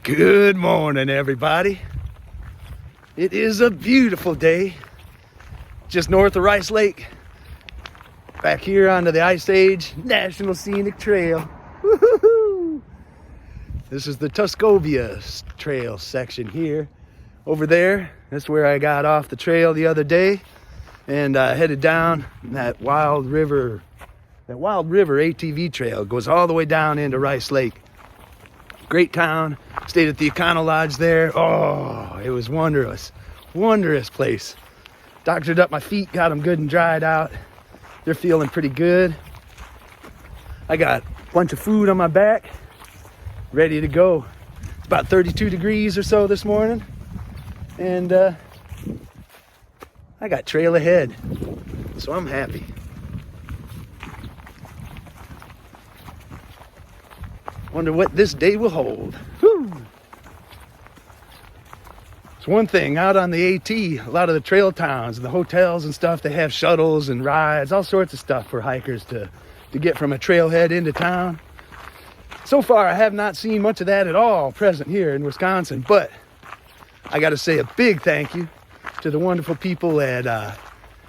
Good morning, everybody. It is a beautiful day just north of Rice Lake, back here onto the Ice Age National Scenic Trail. Woo-hoo-hoo! This is the Tuscobia trail section here. Over there, that's where I got off the trail the other day and headed down that Wild River ATV trail. It goes all the way down into Rice Lake. Great town. Stayed at the Econo Lodge there. Oh, it was wondrous. Wondrous place. Doctored up my feet, got them good and dried out. They're feeling pretty good. I got a bunch of food on my back, ready to go. It's about 32 degrees or so this morning. And I got trail ahead, so I'm happy. Wonder what this day will hold. Whew. It's one thing out on the AT, a lot of the trail towns, the hotels and stuff, they have shuttles and rides, all sorts of stuff for hikers to get from a trailhead into town. So far, I have not seen much of that at all present here in Wisconsin, but I got to say a big thank you to the wonderful people at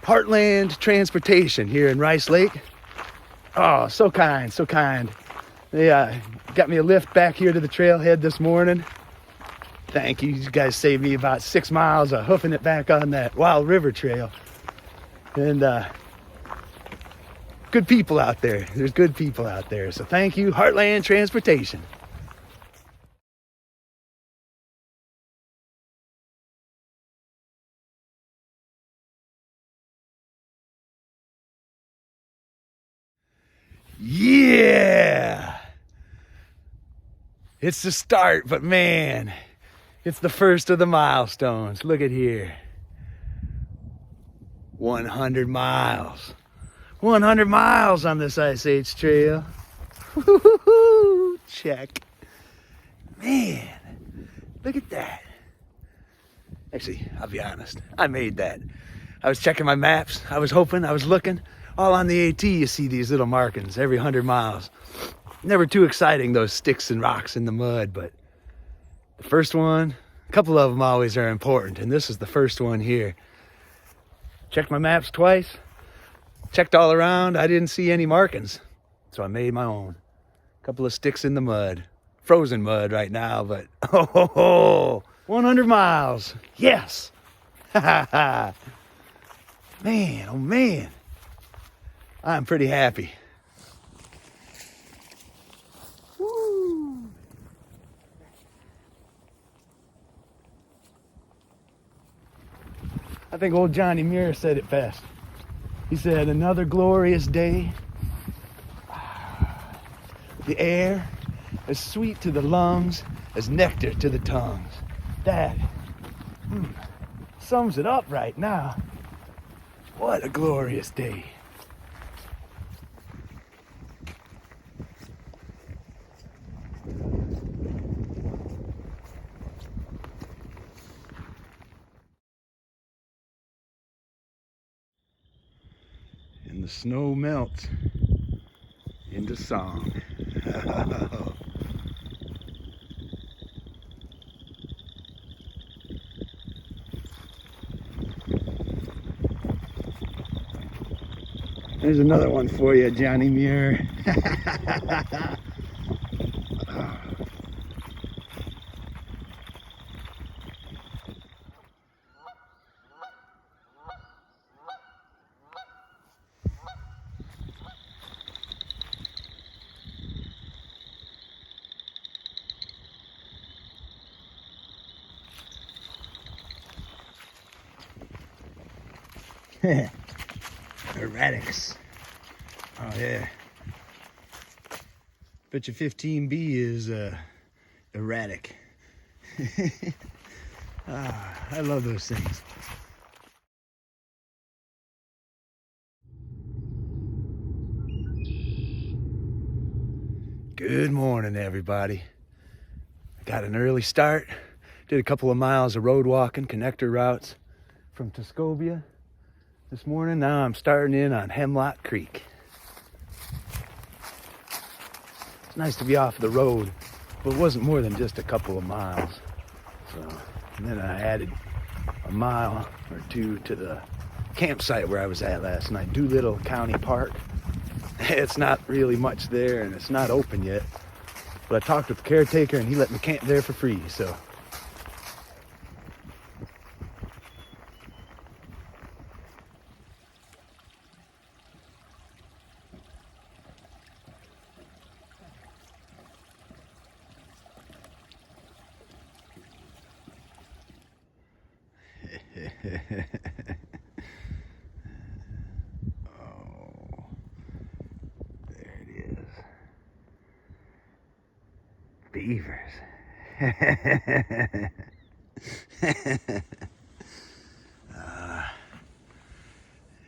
Heartland Transportation here in Rice Lake. Oh, so kind, so kind. They got me a lift back here to the trailhead this morning. Thank you. You guys saved me about 6 miles of hoofing it back on that Wild River trail. And good people out there. There's good people out there. So thank you, Heartland Transportation. Yeah! It's the start, but man, it's the first of the milestones. Look at here. 100 miles. 100 miles on this Ice Age trail. Woo-hoo-hoo. Check. Man, look at that. Actually, I'll be honest, I made that. I was checking my maps. I was hoping, I was looking. All on the AT, you see these little markings every 100 miles. Never too exciting, those sticks and rocks in the mud, but the first one, a couple of them always are important, and this is the first one here. Checked my maps twice, checked all around, I didn't see any markings, so I made my own. A couple of sticks in the mud, frozen mud right now, but 100 miles, yes! Man, oh man, I'm pretty happy. I think old John Muir said it best. He said, another glorious day. The air as sweet to the lungs as nectar to the tongues. That sums it up right now. What a glorious day. And the snow melts into song. There's another one for you, Johnny Muir. Erratics. Oh yeah. Bet you 15B is erratic. I love those things. Good morning, everybody. I got an early start. Did a couple of miles of road walking, connector routes from Tuscobia this morning. Now I'm starting in on Hemlock Creek. It's nice to be off the road but it wasn't more than just a couple of miles. So, and then I added a mile or two to the campsite where I was at last night, Doolittle County Park. It's not really much there and it's not open yet, but I talked with the caretaker and he let me camp there for free, so. Oh, there it is. Beavers.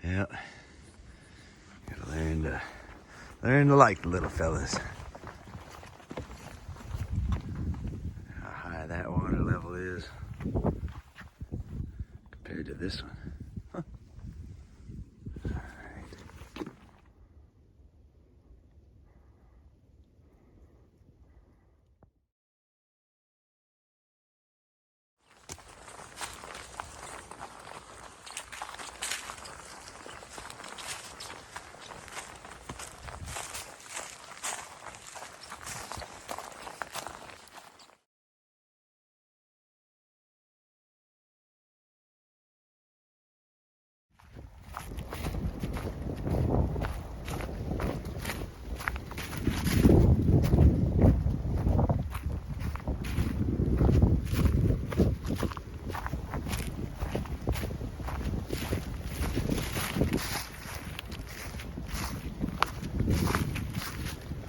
Yep. Gotta learn to like the little fellas. How high that water level is compared to this one. Huh. All right.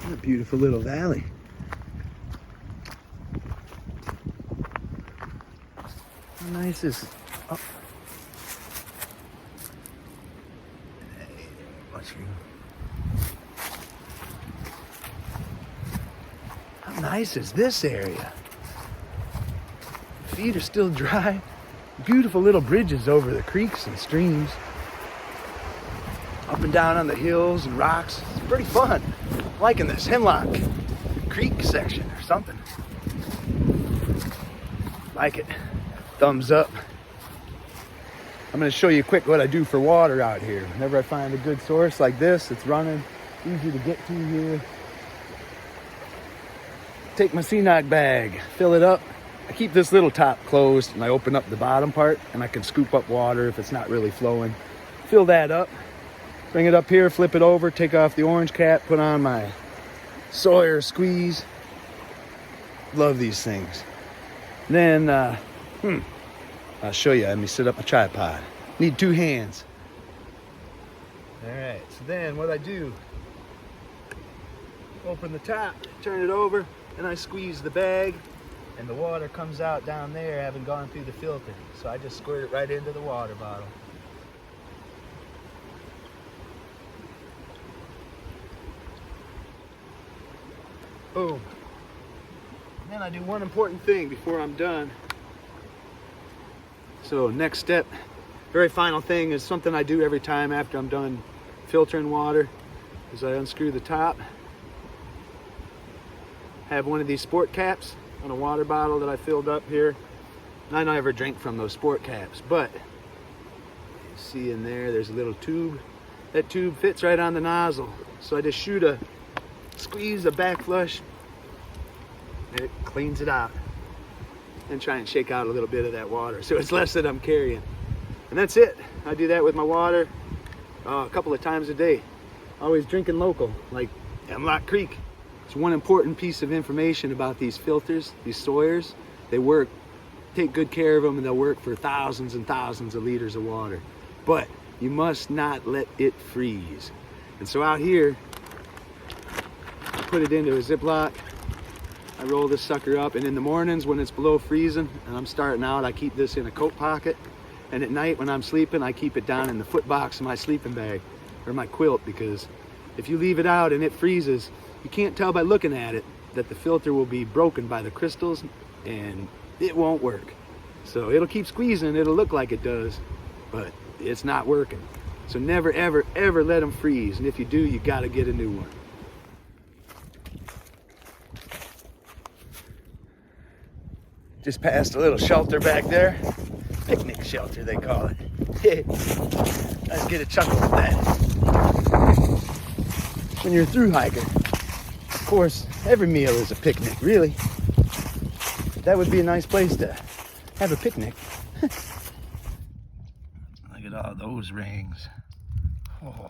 What a beautiful little valley. How nice is oh. Hey, watch you. How nice is this area? Feet are still dry. Beautiful little bridges over the creeks and streams. Up and down on the hills and rocks. It's pretty fun. I'm liking this Hemlock Creek section or something. Like it. Thumbs up. I'm going to show you quick what I do for water out here. Whenever I find a good source like this, it's running, easy to get to here. Take my CNOC bag, fill it up. I keep this little top closed and I open up the bottom part and I can scoop up water if it's not really flowing. Fill that up. Bring it up here, flip it over, take off the orange cap, put on my Sawyer squeeze. Love these things. Then, I'll show you. Let me set up a tripod. Need 2 hands. All right, so then what I do, open the top, turn it over, and I squeeze the bag, and the water comes out down there, having gone through the filter. So I just squirt it right into the water bottle. Boom. And then I do one important thing before I'm done. So next step, very final thing, is something I do every time after I'm done filtering water, is I unscrew the top. Have one of these sport caps on a water bottle that I filled up here. And I don't ever drink from those sport caps, but you see in there, there's a little tube. That tube fits right on the nozzle. So I just squeeze a back flush, and it cleans it out. And try and shake out a little bit of that water, so it's less that I'm carrying. And that's it. I do that with my water a couple of times a day. Always drinking local, like Hemlock Creek. It's one important piece of information about these filters, these Sawyers. They work, take good care of them, and they'll work for thousands and thousands of liters of water. But you must not let it freeze. And so out here, I put it into a Ziploc. I roll this sucker up, and in the mornings when it's below freezing and I'm starting out, I keep this in a coat pocket. And at night when I'm sleeping, I keep it down in the foot box of my sleeping bag or my quilt, because if you leave it out and it freezes, you can't tell by looking at it that the filter will be broken by the crystals and it won't work. So it'll keep squeezing, it'll look like it does, but it's not working. So never, ever, ever let them freeze. And if you do, you gotta get a new one. Just passed a little shelter back there. Picnic shelter, they call it. Let's get a chuckle at that. When you're a thru hiker, of course, every meal is a picnic, really. That would be a nice place to have a picnic. Look at all those rings. Oh.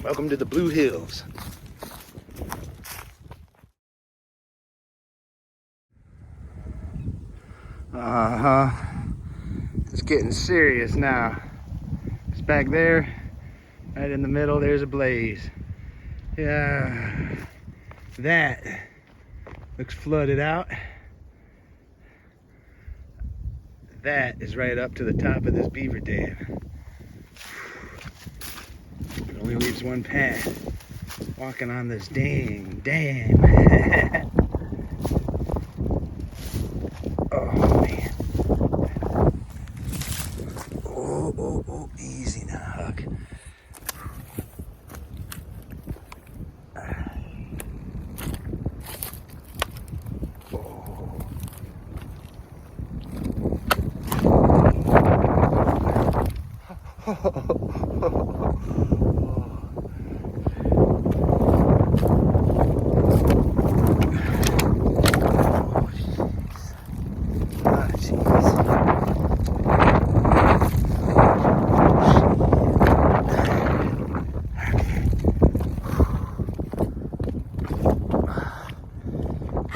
Welcome to the Blue Hills. It's getting serious now. It's back there, right in the middle, there's a blaze. Yeah, that looks flooded out. That is right up to the top of this beaver dam. It only leaves one path. Walking on this dang dam. Oh man. Oh, easy now, Huck.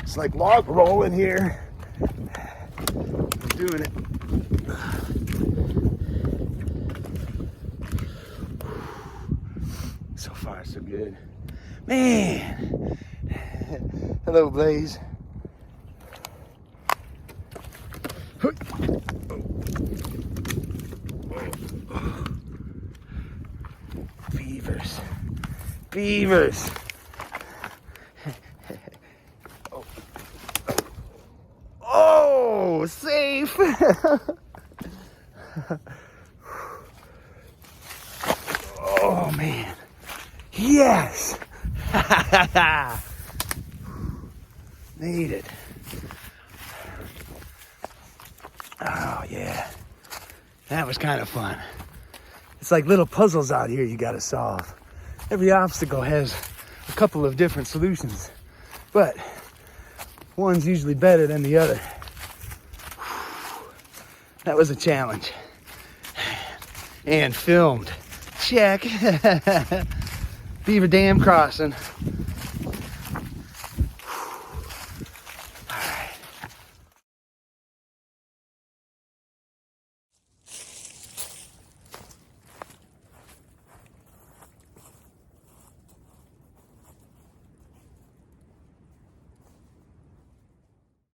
It's like log rolling here. I'm doing it. So far, so good. Man. Hello, Blaze. Beavers. Beavers. Oh, safe. Oh, man. Yes. Made it. Oh, yeah. That was kind of fun. It's like little puzzles out here you got to solve. Every obstacle has a couple of different solutions, but one's usually better than the other. That was a challenge. And filmed. Check. Beaver Dam crossing.